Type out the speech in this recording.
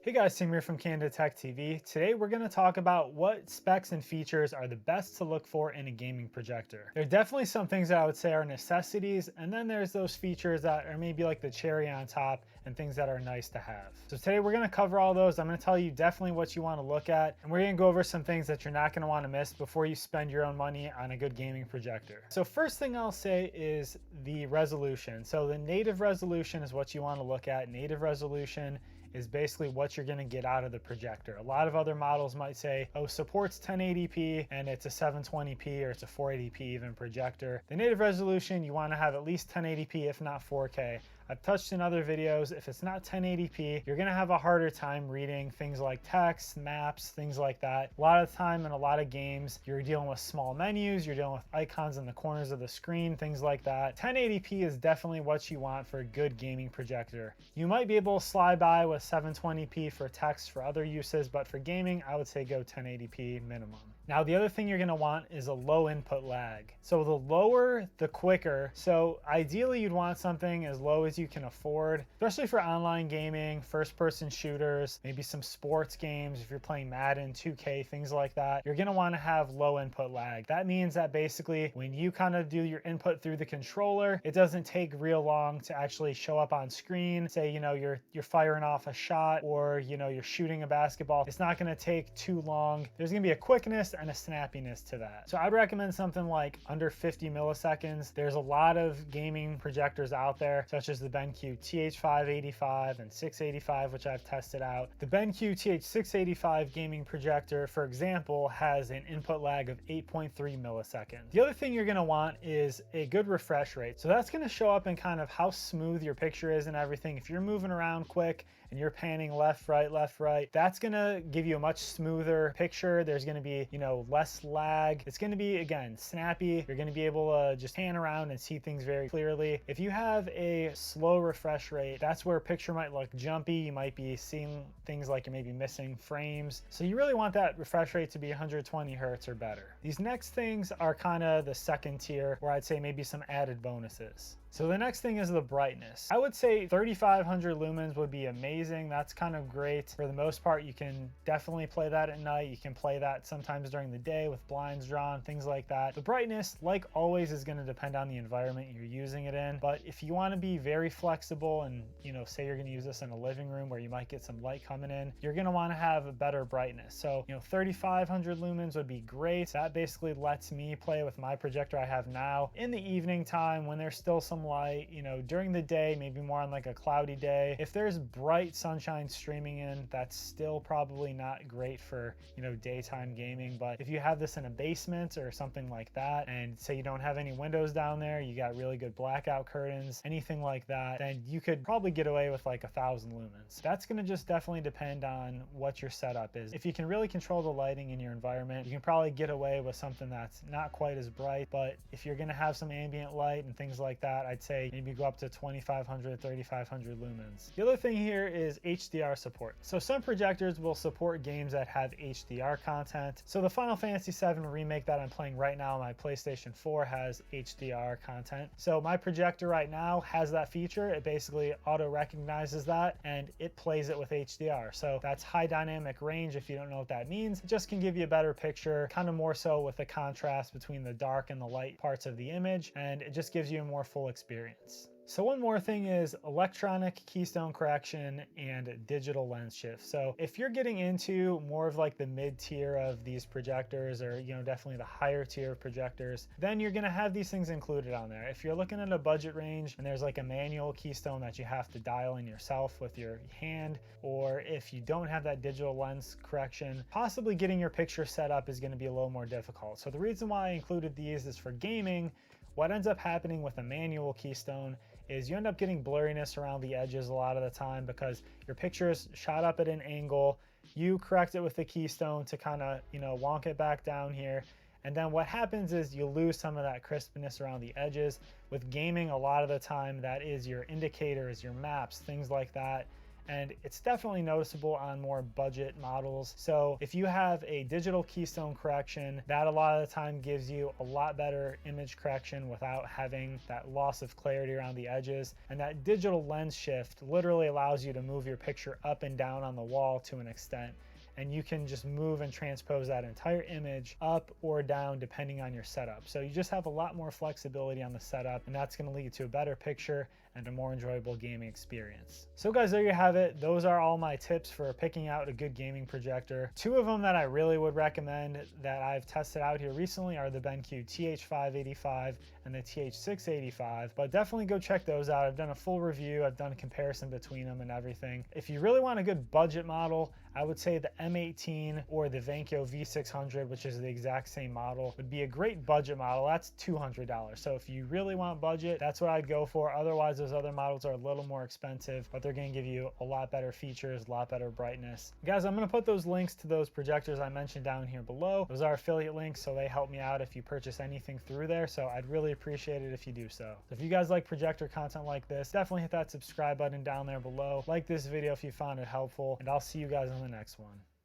Hey guys, Tim here from Candid Tech TV. Today we're going to talk about what specs and features are the best to look for in a gaming projector. There are definitely some things that I would say are necessities, and then there's those features that are maybe like the cherry on top and things that are nice to have. So today we're going to cover all those. I'm going to tell you definitely what you want to look at, and we're going to go over some things that you're not going to want to miss before you spend your own money on a good gaming projector. So first thing I'll say is the resolution. So the native resolution is what you want to look at. Native resolution is basically what you're going to get out of the projector. A lot of other models might say, oh, supports 1080p and it's a 720p or it's a 480p even projector. The native resolution, you want to have at least 1080p if not 4K. I've touched in other videos, if it's not 1080p, you're gonna have a harder time reading things like text, maps, things like that. A lot of the time in a lot of games, you're dealing with small menus, you're dealing with icons in the corners of the screen, things like that. 1080p is definitely what you want for a good gaming projector. You might be able to slide by with 720p for text for other uses, but for gaming, I would say go 1080p minimum. Now, the other thing you're gonna want is a low input lag. So the lower, the quicker. So ideally you'd want something as low as you can afford, especially for online gaming, first person shooters, maybe some sports games. If you're playing Madden, 2K, things like that, you're gonna wanna have low input lag. That means that basically when you kind of do your input through the controller, it doesn't take real long to actually show up on screen. Say, you're firing off a shot or, you're shooting a basketball. It's not gonna take too long. There's gonna be a quickness and a snappiness to that. So I'd recommend something like under 50 milliseconds. There's a lot of gaming projectors out there, such as the BenQ TH585 and 685, which I've tested out. The BenQ TH685 gaming projector, for example, has an input lag of 8.3 milliseconds. The other thing you're gonna want is a good refresh rate. So that's gonna show up in kind of how smooth your picture is and everything. If you're moving around quick and you're panning left, right, that's gonna give you a much smoother picture. There's gonna be, less lag. It's gonna be, again, snappy. You're gonna be able to just pan around and see things very clearly. If you have a slow refresh rate, that's where a picture might look jumpy. You might be seeing things like you're maybe missing frames. So you really want that refresh rate to be 120 hertz or better. These next things are kind of the second tier, where I'd say maybe some added bonuses. So the next thing is the brightness. I would say 3500 lumens would be amazing. That's kind of great. For the most part, you can definitely play that at night. You can play that sometimes during the day with blinds drawn, things like that. The brightness, like always, is going to depend on the environment you're using it in. But if you want to be very flexible and, say you're going to use this in a living room where you might get some light coming in, you're going to want to have a better brightness. So, 3500 lumens would be great. That basically lets me play with my projector I have now in the evening time when there's still some light. During the day, maybe more on like a cloudy day, if there's bright sunshine streaming in, that's still probably not great for daytime gaming. But if you have this in a basement or something like that, and say you don't have any windows down there, you got really good blackout curtains, anything like that, then you could probably get away with like 1000 lumens. That's going to just definitely depend on what your setup is. If you can really control the lighting in your environment, you can probably get away with something that's not quite as bright. But if you're going to have some ambient light and things like that, I'd say maybe go up to 2500, 3500 lumens. The other thing here is HDR support. So some projectors will support games that have HDR content. So the Final Fantasy VII remake that I'm playing right now on my PlayStation 4 has HDR content. So my projector right now has that feature. It basically auto recognizes that and it plays it with HDR. So that's high dynamic range. If you don't know what that means, it just can give you a better picture, kind of more so with the contrast between the dark and the light parts of the image, and it just gives you a more full experience. So one more thing is electronic keystone correction and digital lens shift. So if you're getting into more of like the mid tier of these projectors, or definitely the higher tier of projectors, then you're gonna have these things included on there. If you're looking at a budget range and there's like a manual keystone that you have to dial in yourself with your hand, or if you don't have that digital lens correction, possibly getting your picture set up is gonna be a little more difficult. So the reason why I included these is for gaming. What ends up happening with a manual keystone is you end up getting blurriness around the edges a lot of the time because your picture is shot up at an angle. You correct it with the keystone to kind of, wonk it back down here. And then what happens is you lose some of that crispness around the edges. With gaming, a lot of the time, that is your indicators, your maps, things like that. and it's definitely noticeable on more budget models. So if you have a digital keystone correction, that a lot of the time gives you a lot better image correction without having that loss of clarity around the edges. And that digital lens shift literally allows you to move your picture up and down on the wall to an extent, and you can just move and transpose that entire image up or down depending on your setup. So you just have a lot more flexibility on the setup, and that's going to lead to a better picture and a more enjoyable gaming experience. So guys, there you have it. Those are all my tips for picking out a good gaming projector. Two of them that I really would recommend that I've tested out here recently are the BenQ TH585 and the TH685, but definitely go check those out. I've done a full review. I've done a comparison between them and everything. If you really want a good budget model, I would say the M18 or the BenQ V600, which is the exact same model, would be a great budget model. That's $200. So if you really want budget, that's what I'd go for. Otherwise, those other models are a little more expensive, but they're going to give you a lot better features, a lot better brightness. Guys, I'm going to put those links to those projectors I mentioned down here below. Those are affiliate links, so they help me out if you purchase anything through there. So I'd really appreciate it if you do so. If you guys like projector content like this, definitely hit that subscribe button down there below. Like this video if you found it helpful, and I'll see you guys on the next one.